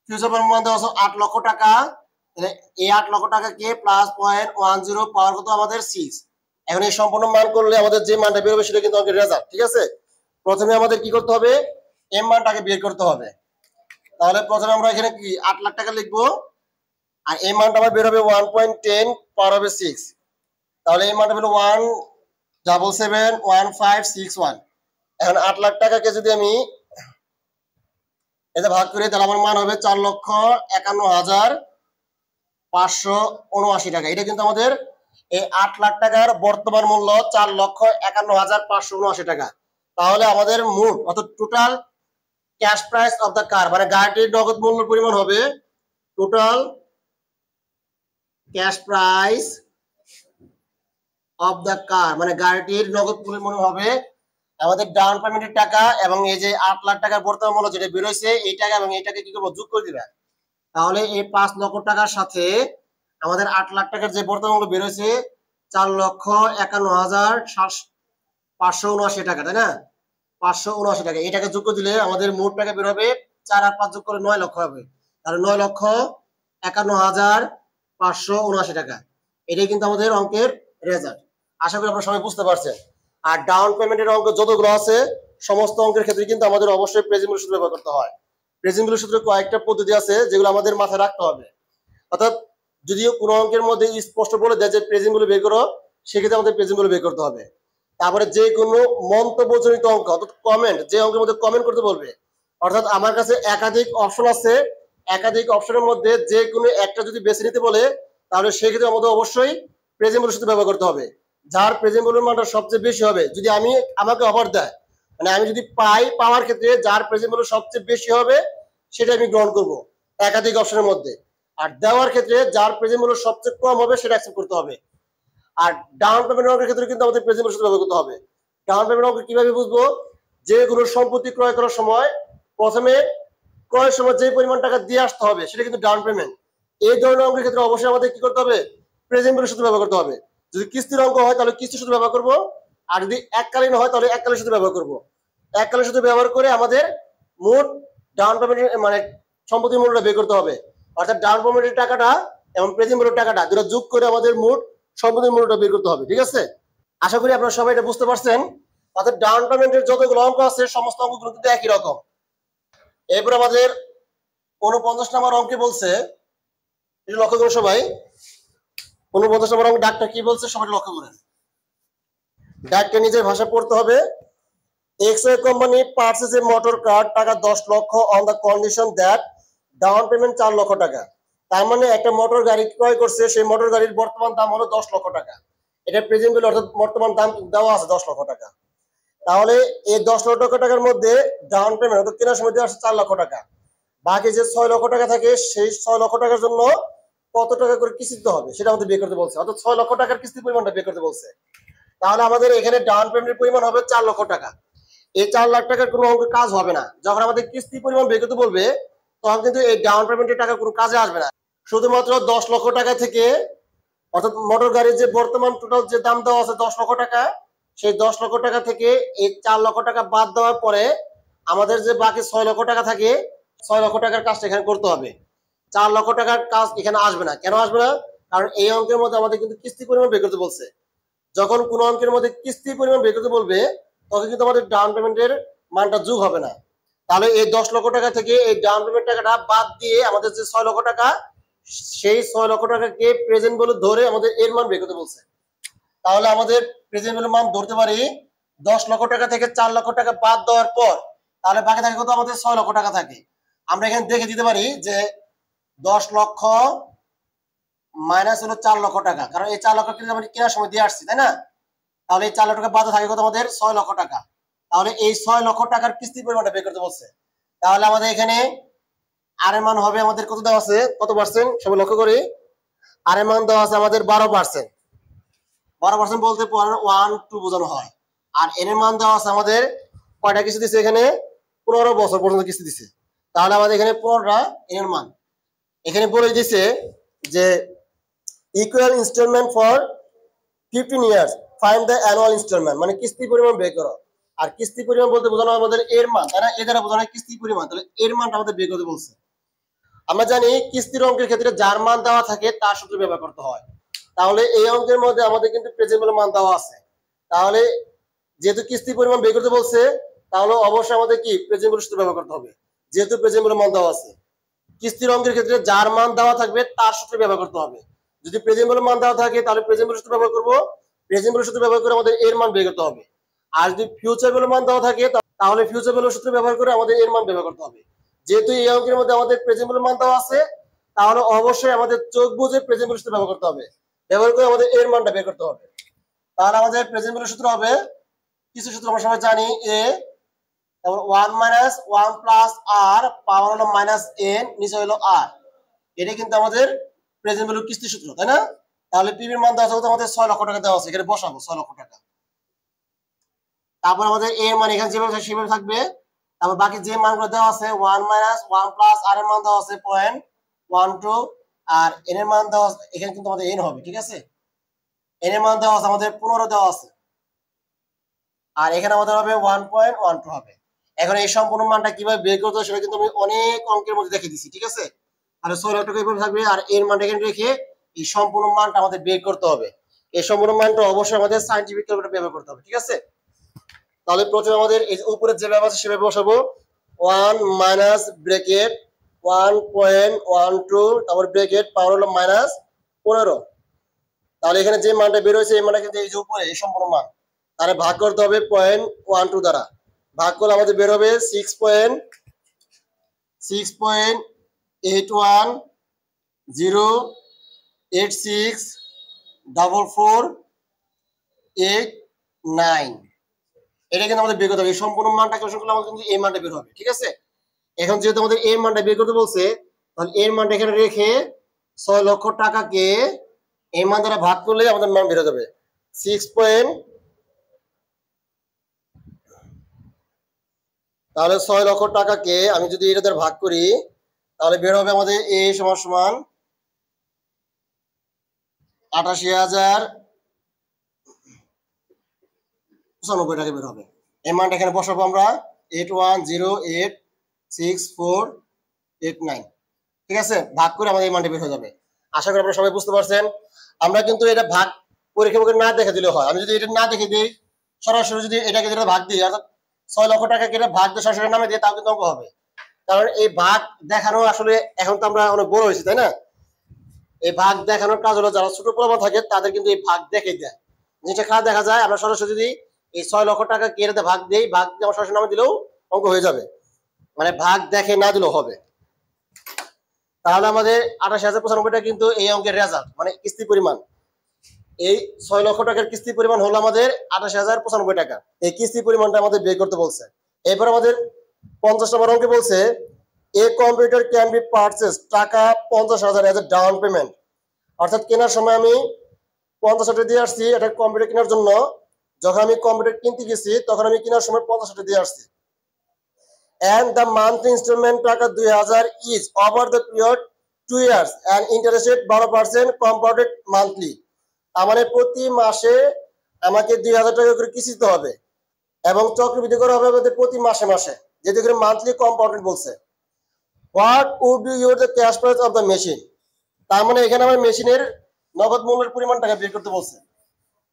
ফিউচার মান দেওয়া আছে 8 লক্ষ টাকা। এই 8 লক্ষ টাকাকে প্লাস 0.10 পাওয়ার কত আমাদের 6। এখন এই সম্পূর্ণ মান করলে আমাদের যে মানটা বের হবে সেটা কিন্তু আমাদের রেজাল্ট। ঠিক আছে, প্রথমে আমাদের কি করতে হবে, এম মানটাকে বের করতে হবে। তাহলে প্রথমে আমরা এখানে কি 8 লাখ টাকা লিখবো, আর এই মানটা আমার বের হবে 1.10 পাওয়ার হবে 6। তাহলে এই মানটা হলো 1771561। এখন 8 লাখ টাকাকে যদি আমি এটা ভাগ করি তাহলে আমার মান হবে 4,51,579 টাকা। এটা কিন্তু আমাদের এই 8 লাখ টাকার বর্তমান মূল্য 4,51,579 টাকা। তাহলে আমাদের মোট অর্থাৎ total cash price of the car, মানে গাড়িটির নগদ মূল্য পরিমাণ হবে, total cash price of the car মানে গাড়িটির নগদ পরিমাণ হবে আমাদের ডাউন পেমেন্টের টাকা এবং এই যে 8 লাখ টাকার বর্তমান মূল্য যেটা বের হয়েছে এই টাকা এবং এই টাকা কি করবো, যোগ করে দিবে। তাহলে এই 5 লক্ষ টাকার সাথে আমাদের 8 লাখ টাকার যে বর্তমান মূল্য বের হয়েছে 4,51,579 টাকা, তাই না? 579 টাকা, এই টাকা যোগ করে দিলে আমাদের মোট টাকা বের হবে 4 আর 5 যোগ করে 9 লক্ষ হবে। তাহলে 9,51,579 টাকা। এটাই কিন্তু আমাদের অঙ্কের রেজাল্ট। আশা করি আপনারা সবাই বুঝতে পারছেন। আর ডাউন পেমেন্টের অঙ্ক যতগুলো আছে সমস্ত অঙ্কের ক্ষেত্রে কিন্তু আমাদের অবশ্যই প্রেজেন্ট ভ্যালু সূত্র ব্যবহার করতে হয়। প্রেজেন্ট ভ্যালু সূত্রে কয়েকটা পদ্ধতি আছে যেগুলো আমাদের মাথায় রাখতে হবে। অর্থাৎ যদিও কোনো অঙ্কের মধ্যে স্পষ্ট বলে দেয় যে প্রেজেন্ট ভ্যালু বের করো, সেক্ষেত্রে আমাদের প্রেজেন্ট ভ্যালু বের করতে হবে। তারপরে যে কোনো মন্তব্যজনিত অঙ্ক অর্থাৎ কমেন্ট, যে অঙ্কের মধ্যে কমেন্ট করতে বলবে, অর্থাৎ আমার কাছে একাধিক অপশন আছে, একাধিক অপশনের মধ্যে যে কোনো একটা যদি বেছে নিতে বলে তাহলে সেক্ষেত্রে আমাদের অবশ্যই প্রেজেন্ট ভ্যালু সূত্র ব্যবহার করতে হবে। যার প্রেজেন্ট ভ্যালুর মানটা সবচেয়ে বেশি হবে, যদি আমাকে অফার দেয়, মানে আমি যদি পাওয়ার ক্ষেত্রে যার প্রেজেন্ট ভ্যালু সবচেয়ে বেশি হবে সেটা আমি গ্রহণ করব একাধিক অপশনের মধ্যে। আর দেওয়ার ক্ষেত্রে যার প্রেজেন্ট ভ্যালু সবচেয়ে কম হবে সেটা অ্যাকসেপ্ট করতে হবে। আর ডাউন পেমেন্ট অঙ্কের ক্ষেত্রে কিন্তু আমাদের প্রেজেন্ট ভ্যালু ব্যবহার করতে হবে। ডাউন পেমেন্ট অঙ্ক কিভাবে বুঝবো, যে কোনো সম্পত্তি ক্রয় করার সময় প্রথমে ক্রয়ের সময় যে পরিমাণ টাকা দিয়ে আসতে হবে সেটা কিন্তু ডাউন পেমেন্ট। এই ধরনের অঙ্কের ক্ষেত্রে অবশ্যই আমাদের কি করতে হবে, প্রেজেন্ট ভ্যালু সূত্র ব্যবহার করতে হবে। যদি কিস্তির অঙ্ক হয় তাহলে কিস্তির সূত্র ব্যবহার করবো, আর যদি এককালীন হয় তাহলে এককালীন সূত্র ব্যবহার করবো। এককালীন সূত্র ব্যবহার করে আমাদের মোট ডাউন পেমেন্টের মানে সম্পত্তির মূল্যটা বের করতে হবে। অর্থাৎ ডাউন পেমেন্টের টাকাটা এবং প্রেজেন্ট ভ্যালুর টাকাটা দুটো যোগ করে আমাদের মোট সম্পত্তির মূল্যটা বের করতে হবে। ঠিক আছে, আশা করি আপনারা সবাই এটা বুঝতে পারছেন। অর্থাৎ ডাউন পেমেন্টের যতগুলো অঙ্ক আছে সমস্ত অঙ্কগুলো কিন্তু একই রকম। এরপর আমাদের 49 নম্বর অঙ্কে বলছে, এটা লক্ষ্য করুন সবাই, 49 নম্বর অঙ্ক ডাকটা কি বলছে সবাই লক্ষ্য করেন। ডাকটা নিজের ভাষা পড়তে হবে। এক্সওয়াই কোম্পানি পারচেজ এ মোটর কার টাকা 10 লক্ষ on the condition that down payment 4 লক্ষ টাকা। তার মানে একটা মোটর গাড়ি ক্রয় করছে, সেই মোটর গাড়ির বর্তমান দাম হলো 10 লক্ষ টাকা। এটা প্রেজেন্ট ভ্যালু অর্থাৎ বর্তমান দাম দেওয়া আছে 10 লক্ষ টাকা। তাহলে এই 10 লক্ষ টাকার মধ্যে ডাউন পেমেন্ট অর্থাৎ কেনার সময় দেওয়া আছে 4 লক্ষ টাকা। বাকি যে 6 লক্ষ টাকা থাকে সেই 6 লক্ষ টাকার জন্য কত টাকা করে কিস্তি দিতে হবে সেটা আমাদের বের করতে বলছে, অর্থাৎ 6 লক্ষ টাকার কিস্তির পরিমাণটা বের করতে বলছে। তাহলে আমাদের এখানে ডাউন পেমেন্টের পরিমাণ হবে 4 লক্ষ টাকা। এই 4 লাখ টাকার কোনো অঙ্ক কাজ হবে না। যখন আমাদের কিস্তি পরিমাণ বের করতে বলবে তখন কিন্তু এই ডাউন পেমেন্টের টাকা কোনো কাজে আসবে না। শুধুমাত্র 10 লক্ষ টাকা থেকে অর্থাৎ মোটর গাড়ির যে বর্তমান টোটাল যে দাম দেওয়া আছে 10 লক্ষ টাকা, সেই 10 লক্ষ টাকা থেকে এই 4 লক্ষ টাকা বাদ দেওয়ার পরে আমাদের যে বাকি 6 লক্ষ টাকা থাকে 6 লক্ষ টাকার কাজটা এখানে করতে হবে। 4 লক্ষ টাকার কাজ এখানে আসবে না। কেন আসবে না? কারণ এই অঙ্কের মধ্যে আমাদের কিন্তু কিস্তি পরিমাণ বের করতে বলছে। যখন কোনো অঙ্কের মধ্যে কিস্তি পরিমাণ বের করতে বলবে তখন কিন্তু আমাদের ডাউন পেমেন্টের মানটা যোগ হবে না। তাহলে এই 10 লক্ষ টাকা থেকে এই ডাউন পেমেন্ট টাকাটা বাদ দিয়ে আমাদের যে 6 লক্ষ টাকা, সেই 6 লক্ষ টাকাকে প্রেজেন্ট ভ্যালু ধরে আমাদের এর মান বের করতে বলছে। তাহলে আমাদের প্রেজেন্ট ভ্যালু মান ধরতে পারি 10 লক্ষ টাকা থেকে 4 লক্ষ টাকা বাদ দেওয়ার পর, তাহলে বাকি থাকে কত, আমাদের 6 লক্ষ টাকা থাকে। আমরা এখানে দেখে দিতে পারি যে 10 লক্ষ মাইনাস হলো 4 লক্ষ টাকা, কারণ এই 4 লক্ষ টাকা আমরা কেনার সময় দিয়ে আসছি, তাই না? তাহলে এই 4 লক্ষ টাকা বাদে থাকে কত, আমাদের 6 লক্ষ টাকা। তাহলে এই 6 লক্ষ টাকার কিস্তি পরিমাণটা বের করতে বলছে। তাহলে আমাদের এখানে আর এর মান হবে আমাদের কত দেওয়া আছে, কত পার্সেন্ট সবাই লক্ষ্য করি। আর এর মান দেওয়া আছে আমাদের 12%। 12% বলতে 1-2 বোঝানো হয়। আর এর মান দেওয়া আছে আমাদের কয়টা কিস্তি দিচ্ছে এখানে, 15 বছর পর্যন্ত কিস্তি দিচ্ছে। তাহলে আমাদের এখানে 15টা এর মান। এখানে বলে দিছে যে equal installment for 15 years, find the annual installment, মানে কিস্তি পরিমাণ বের করো। আর কিস্তি পরিমাণ বলতে বোঝানো হয় আমাদের এর মান, তাই না? এ দ্বারা বোঝানো হয় কিস্তি পরিমাণ। তাহলে এর মানটা আমাদের বের করতে বলছে। আমরা জানি কিস্তির অঙ্কের ক্ষেত্রে যার মান দেওয়া থাকে তার সূত্র ব্যবহার করতে হয়। তাহলে এই অঙ্কের মধ্যে আমাদের কিন্তু প্রেজেন্ট ভ্যালু মান দেওয়া আছে। তাহলে যেহেতু কিস্তি পরিমাণ বের করতে বলছে, তাহলে অবশ্যই আমাদের কি প্রেজেন্ট ভ্যালু সূত্র ব্যবহার করতে হবে, যেহেতু প্রেজেন্ট ভ্যালু মান দেওয়া আছে। কিস্তির অঙ্কের ক্ষেত্রে যার মান দেওয়া থাকবে তার সূত্র ব্যবহার করতে হবে। যদি প্রেজেন্ট ভ্যালু মান দেওয়া থাকে তাহলে প্রেজেন্ট ভ্যালু সূত্র ব্যবহার করব, প্রেজেন্ট ভ্যালু সূত্র ব্যবহার করে আমাদের এর মান বের করতে হবে। আর যদি ফিউচার ভ্যালু মান দেওয়া থাকে তাহলে ফিউচার ভ্যালু সূত্র ব্যবহার করে আমাদের এর মান ব্যবহার করতে হবে। যেহেতু এই অঙ্কের মধ্যে আমাদের প্রেজেন্ট ভ্যালু মান দেওয়া আছে, তাহলে অবশ্যই আমাদের চোখ বুঝে প্রেজেন্ট ভ্যালু সূত্র ব্যবহার করতে হবে, ব্যবহার করে আমাদের এর মানটা বের করতে হবে। তাহলে আমাদের প্রেজেন্ট ভ্যালু সূত্র হবে, কিছু সূত্র আমরা সবাই জানি, এ তারপর 1 মাইনাস 1 প্লাস আর পাওয়ার হলো মাইনাস এন, নিচে হলো আর। এটা কিন্তু আমাদের প্রেজেন্ট ভ্যালু কিস্তি সূত্র, তাই না? তাহলে পিবির মান দেওয়া আছে আমাদের 6 লক্ষ টাকা দেওয়া আছে, এখানে বসাবো 6 লক্ষ টাকা। তারপর আমাদের এর মান এখানে যেভাবে সেভাবে থাকবে। তারপর বাকি যে মানগুলো দেওয়া আছে 1 মাইনাস 1 প্লাস আর এর মান দেওয়া আছে 0.12, আর এন এর মান দেওয়া আছে এখানে কিন্তু আমাদের এন হবে, ঠিক আছে? এন এর মান দেওয়া আছে আমাদের 15 দেওয়া আছে, আর এখানে আমাদের হবে 1.12 হবে। এখন এই সম্পূর্ণ মানটা কিভাবে বের করতে হয় সেটা কিন্তু আমি অনেক অঙ্কের মধ্যে দেখে দিচ্ছি, ঠিক আছে? তাহলে 6 লক্ষ টাকা এইভাবে থাকবে, আর এর মানটা এখানে রেখে এই সম্পূর্ণ মানটা আমাদের বের করতে হবে। এই সম্পূর্ণ মানটা অবশ্যই আমাদের সায়েন্টিফিক ক্যালকুলেটর ব্যবহার করতে হবে, ঠিক আছে? তাহলে প্রথমে আমাদের এই উপরে যেভাবে আছে সেভাবে বসাবো। 1 মাইনাস ব্র্যাকেট 1.12, তারপর ব্র্যাকেট পাওয়ার হলো মাইনাস 15। তাহলে এখানে যে মানটা বের হয়েছে এই মানটা কিন্তু এই যে উপরে এই সম্পূর্ণ মান, তাহলে ভাগ করতে হবে 0.12 দ্বারা। ভাগ করলে আমাদের বের হবে 6.810864489। এটা কিন্তু আমাদের বের করতে হবে। এই সম্পূর্ণ মানটা ক্যালকুলেশন করলে আমাদের কিন্তু এই মানটা বের হবে, ঠিক আছে? এখন যেহেতু আমাদের এর মানটা বের করতে বলছে, তাহলে এর মানটা এখানে রেখে 6 লক্ষ টাকাকে এই মান দ্বারা ভাগ করলে আমাদের মান বের হয়ে যাবে 6. তাহলে 6 লক্ষ টাকাকে আমি যদি এটা দ্বারা ভাগ করি তাহলে বের হবে আমাদের এ সমান সমান 88,095 টাকা বের হবে। এই মানটা এখানে বসাবো আমরা 81086489, ঠিক আছে? ভাগ করে আমাদের এই মানটা বের হয়ে যাবে। আশা করি আপনারা সবাই বুঝতে পারছেন। আমরা কিন্তু এটা ভাগ পরীক্ষা না দেখে দিলে হয়। আমি যদি এটা না দেখে দিই, সরাসরি যদি এটাকে যেটা ভাগ দিই, অর্থাৎ 6 লক্ষ টাকা কেটে ভাগ দিয়ে সরাসরি নামে দিয়ে, তাও কিন্তু অঙ্ক হবে। কারণ এই ভাগ দেখানো আসলে এখন তো আমরা অনেক বড় হয়েছি, তাই না? এই ভাগ দেখানোর কাজ হলো যারা ছোট প্রমাণ থাকে তাদের কিন্তু এই ভাগ দেখে দেয়। জিনিসটা খারাপ দেখা যায়, আমরা সরাসরি যদি এই 6 লক্ষ টাকা কেটে ভাগ দিই, ভাগ দিয়ে আমরা সরাসরি নামে দিলেও অঙ্ক হয়ে যাবে, মানে ভাগ দেখে না দিলেও হবে। তাহলে আমাদের 88,095 টাকা কিন্তু এই অঙ্কের রেজাল্ট, মানে কিস্তি পরিমাণ। এই 6 লক্ষ টাকার কিস্তি পরিমাণ হলো আমাদের 88,095 টাকা। এই কিস্তি পরিমাণটা আমাদের বের করতে বলছে। এরপর আমাদের 50 নম্বর অঙ্কে বলছে a computer can be purchase, টাকা 50,000 এজ এ ডাউন পেমেন্ট। অর্থাৎ কেনার সময় আমি 50,000 টাকা দিয়ে আসছি একটা কম্পিউটার কেনার জন্য। যখন আমি কম্পিউটার কিনতে গেছি তখন আমি কেনার সময় 50,000 টাকা দিয়ে আসছি। and the monthly installment টাকা 2,000 is over the period 2 years and interest rate 12% compounded monthly। মানে প্রতি মাসে আমাকে 2,000 টাকা করে কিস্তি দিতে হবে এবং চক্রবৃদ্ধি করা হবে আমাদের প্রতি মাসে মাসে, যেহেতু করে মান্থলি কম্পাউন্ডেড বলছে। What would be your the cash price of the machine, তার মানে এখানে আমার মেশিনের নগদ মূল্যের পরিমাণ টাকা বের করতে বলছে।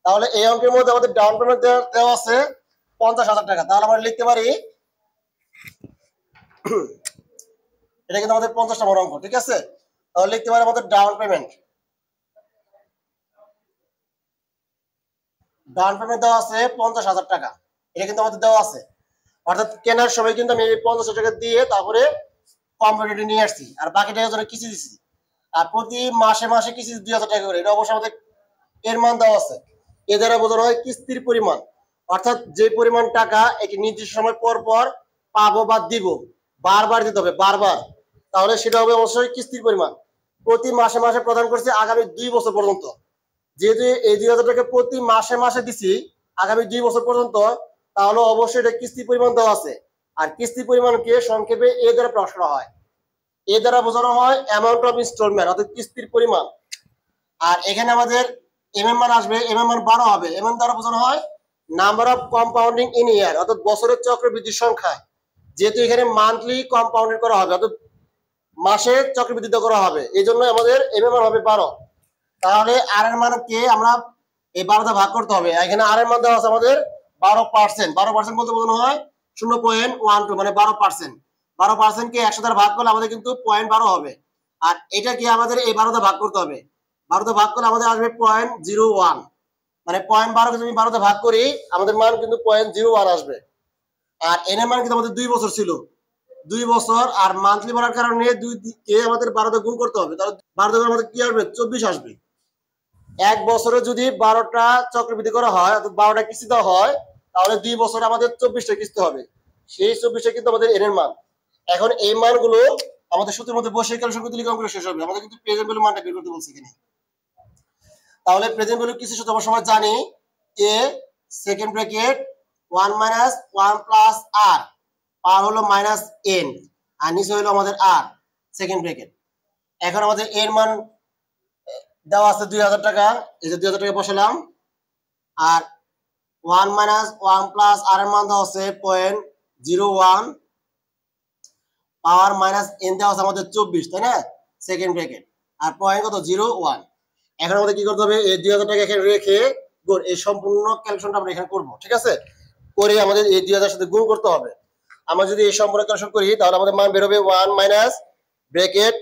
তাহলে এই অঙ্কের মধ্যে আমাদের ডাউন পেমেন্ট দেওয়া আছে 50,000 টাকা। তাহলে আমরা লিখতে পারি, এটা কিন্তু আমাদের 50 নম্বর অঙ্ক, ঠিক আছে? তাহলে লিখতে পারি আমাদের ডাউন পেমেন্ট দেওয়া আছে 50,000 টাকা। এটা কিন্তু আমাদের দেওয়া আছে, অর্থাৎ কেনার সময় কিন্তু আমি 50,000 টাকা দিয়ে তারপরে কম্পিউটারটি নিয়ে আসছি, আর বাকি টাকা জন্য কিস্তি দিচ্ছি। আর প্রতি মাসে মাসে কিস্তি 2,000 টাকা করে, এটা অবশ্যই আমাদের এর মান দেওয়া আছে। এ দ্বারা বোঝানো হয় কিস্তির পরিমাণ, অর্থাৎ যে পরিমাণ টাকা একটি নির্দিষ্ট সময় পর পর পাবো বা দিব, বারবার দিতে হবে, বারবার। তাহলে সেটা হবে অবশ্যই কিস্তির পরিমাণ। প্রতি মাসে মাসে প্রদান করছে আগামী 2 বছর পর্যন্ত। যেহেতু এই 2000 টাকা প্রতি মাসে মাসে দিছি আগামী 2 বছর পর্যন্ত, তাহলে অবশ্যই এটা কিস্তি পরিমাণ দেওয়া আছে। আর কিস্তি পরিমাণকে সংক্ষেপে এ দ্বারা প্রকাশ করা হয়। এ দ্বারা বোঝানো হয় অ্যামাউন্ট অফ ইনস্টলমেন্ট, অর্থাৎ কিস্তির পরিমাণ। আর এখানে আমাদের মান আসবে, মান 12 হবে। দ্বারা বোঝানো হয় নাম্বার অফ কম্পাউন্ডিং ইন ইয়ার, অর্থাৎ বছরের চক্রবৃদ্ধির সংখ্যা। যেহেতু এখানে মান্থলি কম্পাউন্ডেড করা হবে, অর্থাৎ মাসে চক্রবৃদ্ধি করা হবে, এই জন্য আমাদের মান হবে 12। তাহলে আর এর মানকে আমরা এই 12 দ্বারা ভাগ করতে হবে। এখানে আর এর মান দেওয়া আছে আমাদের 12%। 12% বলতে বোঝানো হয় 0.12, মানে 12%। 12% কে 100 দ্বারা ভাগ করলে আমাদের কিন্তু 0.12 হবে। আর এটা কি আমাদের এই 12 দ্বারা ভাগ করতে হবে। 12 দ্বারা ভাগ করলে আমাদের আসবে 0.01, মানে 0.12 কে যদি 12 দ্বারা ভাগ করি আমাদের মান কিন্তু 0.01 আসবে। আর এর মান কিন্তু আমাদের 2 বছর ছিল, 2 বছর। আর মান্থলি বলার কারণে 2 কে আমাদের 12 দ্বারা গুণ করতে হবে, তাহলে 12 দ্বারা আমাদের কি আসবে 24 আসবে। এক বছরে যদি 12টা চক্রবৃদ্ধি করা হয়, অর্থাৎ 12টা কিস্তি দেওয়া হয়, তাহলে 2 বছরে আমাদের 24টা কিস্তি হবে। সেই 24টা কিন্তু আমাদের এর মান। এখন এই মানগুলো আমাদের সূত্রের মধ্যে বসে ক্যালকুলেশন করতে লিখে অঙ্কটা শেষ হবে। আমাদের কিন্তু প্রেজেন্ট ভ্যালু মানটা বের করতে বলছে এখানে। তাহলে প্রেজেন্ট ভ্যালু কিস্তির সূত্র আমরা সবাই জানি, এ সেকেন্ড ব্র্যাকেট 1 মাইনাস 1 প্লাস আর, পার হলো মাইনাস এন, আর নিচে হলো আমাদের আর সেকেন্ড ব্র্যাকেট। এখন আমাদের এর মান দেওয়া আছে 2000 টাকা, এই যে 2000 টাকা বসালাম। আর 1 মাইনাস 1 প্লাস আর এর মান দেওয়া আছে 0.01, পাওয়ার মাইনাস এন দেওয়া আছে আমাদের 24, তাই না, সেকেন্ড ব্র্যাকেট। আর পয়েন্ট কত 0.1। এখন আমাদের কি করতে হবে, এই 2000 টাকা এখানে রেখে গুণ, এই সম্পূর্ণ ক্যালকুলেশনটা আমরা এখানে করব, ঠিক আছে। করে আমাদের এই 2000 সাথে গুণ করতে হবে। আমরা যদি এই সম্পূর্ণ ক্যালকুলেশন করি তাহলে আমাদের মান বের হবে 1 মাইনাস ব্র্যাকেট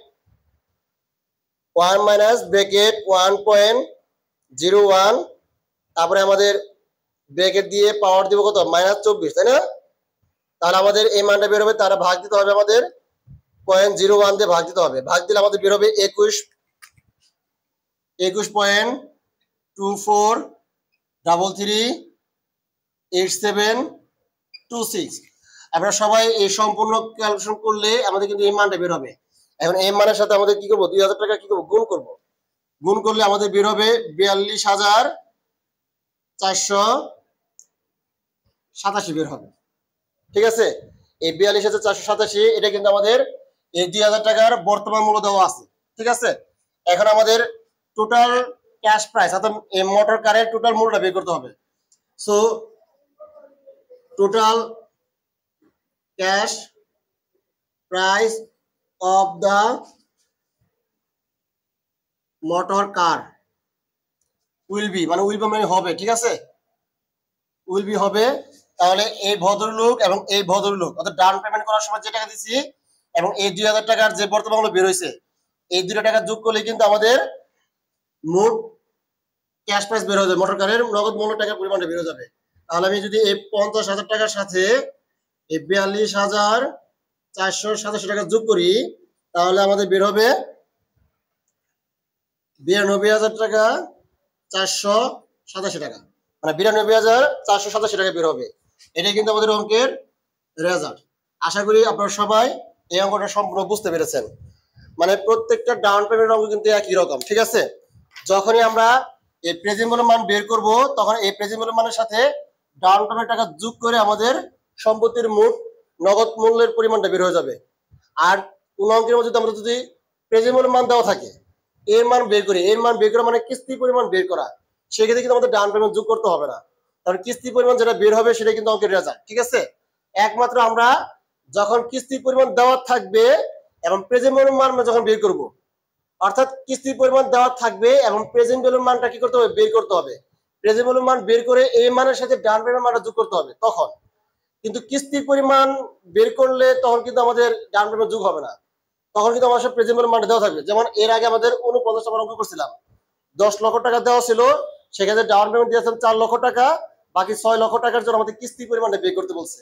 1.01, তারপরে আমাদের ব্র্যাকেট দিয়ে পাওয়ার দিব কত -24, তাই না। তাহলে আমাদের এই মানটা বের হবে, তারা ভাগ দিতে হবে আমাদের 0.01 দিয়ে ভাগ দিতে হবে। ভাগ দিলে আমাদের বের হবে 21.24338726। আমরা সবাই এই সম্পূর্ণ ক্যালকুলেশন করলে আমাদের কিন্তু এই মানটা বের হবে। এখন এই মানের সাথে আমাদের কি করব, 2000 টাকা কি করব, গুণ করব। গুণ করলে আমাদের বের হবে 42,487 বের হবে, ঠিক আছে। এই 42,487 এটা কিন্তু আমাদের এই 2000 টাকার বর্তমান মূল্য দেওয়া আছে, ঠিক আছে। এখন আমাদের টোটাল ক্যাশ প্রাইস, অর্থাৎ এই মোটর কারের টোটাল মূল্যটা বের করতে হবে। So total cash price of the motor car will be, মানে হবে, ঠিক আছে, উইল বি হবে। তাহলে এই ভদ্রলোক এবং এই ভদ্রলোক, অর্থাৎ ডাউন পেমেন্ট করার সময় যে টাকা দিছি এবং এই 2000 টাকার যে বর্তমান মূল্য বের হয়েছে, এই 2 টাকা যোগ করলে কিন্তু আমাদের মোট ক্যাশ প্রাইস বের হয়ে যাবে, মোটর কারের নগদ মূল্য টাকার পরিমাণটা বের হয়ে যাবে। তাহলে আমি যদি এই 50,000 টাকার সাথে এই 42,487 টাকা যোগ করি তাহলে আমাদের বের হবে 92,000 টাকা 487 টাকা, মানে 92,487 টাকা বের হবে। এটাই কিন্তু আমাদের অঙ্কের রেজাল্ট। আশা করি আপনারা সবাই এই অঙ্কটা সম্পূর্ণ বুঝতে পেরেছেন। মানে প্রত্যেকটা ডাউন পেমেন্ট অঙ্ক কিন্তু একই রকম, ঠিক আছে। যখনই আমরা এই প্রেজেন্ট ভ্যালু মান বের করব তখন এই প্রেজেন্ট ভ্যালু মানের সাথে ডাউন পেমেন্ট টাকা যোগ করে আমাদের সম্পত্তির মোট নগদ মূল্যের পরিমাণটা বের হয়ে যাবে। আর কোন অঙ্কের মধ্যে আমরা যদি প্রেজেন্ট ভ্যালু মান দেওয়া থাকে, এর মান বের করি, এর মান বের করা মানে কিস্তি পরিমাণ বের করা, সেক্ষেত্রে কিন্তু আমাদের ডাউন পেমেন্ট যোগ করতে হবে না। কারণ কিস্তি পরিমাণ যেটা বের হবে সেটা কিন্তু অঙ্কের রেজাল্ট, ঠিক আছে। একমাত্র আমরা যখন কিস্তি পরিমাণ দেওয়া থাকবে এবং প্রেজেন্ট ভ্যালু মান যখন বের করব, অর্থাৎ কিস্তি পরিমাণ দেওয়া থাকবে এবং প্রেজেন্ট ভ্যালু মানটা কি করতে হবে, বের করতে হবে। প্রেজেন্ট ভ্যালু মান বের করে এই মানের সাথে ডাউন পেমেন্ট মানটা যোগ করতে হবে তখন। কিন্তু কিস্তির পরিমাণ বের করলে তখন কিন্তু আমাদের ডাউন পেমেন্ট যোগ হবে না, তখন কিন্তু আমার সব প্রেজেন্ট ভ্যালু মানটা দেওয়া থাকবে। যেমন এর আগে আমাদের 49 টাকা অঙ্ক করছিলাম, 10 লক্ষ টাকা দেওয়া ছিল, সেক্ষেত্রে ডাউন পেমেন্ট দিয়েছিলাম 4 লক্ষ টাকা, বাকি 6 লক্ষ টাকার জন্য আমাদের কিস্তি পরিমাণটা বের করতে বলছে।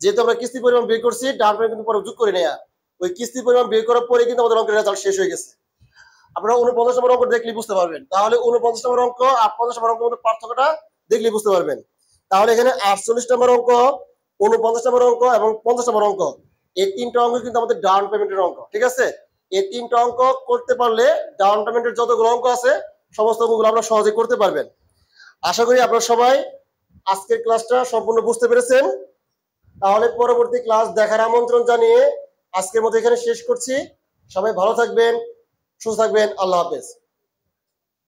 যেহেতু আমরা কিস্তি পরিমাণ বের করছি, ডাউন পেমেন্ট কিন্তু পরে যোগ করে নেয়া, ওই কিস্তি পরিমাণ বের করার পরে কিন্তু আমাদের অঙ্কের রেজাল্ট শেষ হয়ে গেছে। আপনারা 49 নম্বর অঙ্ক দেখলে বুঝতে পারবেন। তাহলে 49 নম্বর অঙ্ক আর 50 নম্বর অঙ্কের মধ্যে পার্থক্যটা দেখলে বুঝতে পারবেন। তাহলে এখানে 48 নম্বর অঙ্ক, 49 নম্বর অঙ্ক এবং 50 নম্বর অঙ্ক, এই তিনটা অঙ্ক কিন্তু আমাদের ডাউন পেমেন্টের অঙ্ক, ঠিক আছে? এই তিনটা অঙ্ক করতে পারলে ডাউন পেমেন্টের যতগুলো অঙ্ক আছে সমস্ত অঙ্কগুলো আপনারা সহজে করতে পারবেন। আশা করি আপনারা সবাই আজকের ক্লাসটা সম্পূর্ণ বুঝতে পেরেছেন। তাহলে পরবর্তী ক্লাস দেখার আমন্ত্রণ জানিয়ে আজকের মতো এখানে শেষ করছি। সবাই ভালো থাকবেন, সুস্থ থাকবেন। আল্লাহ হাফেজ।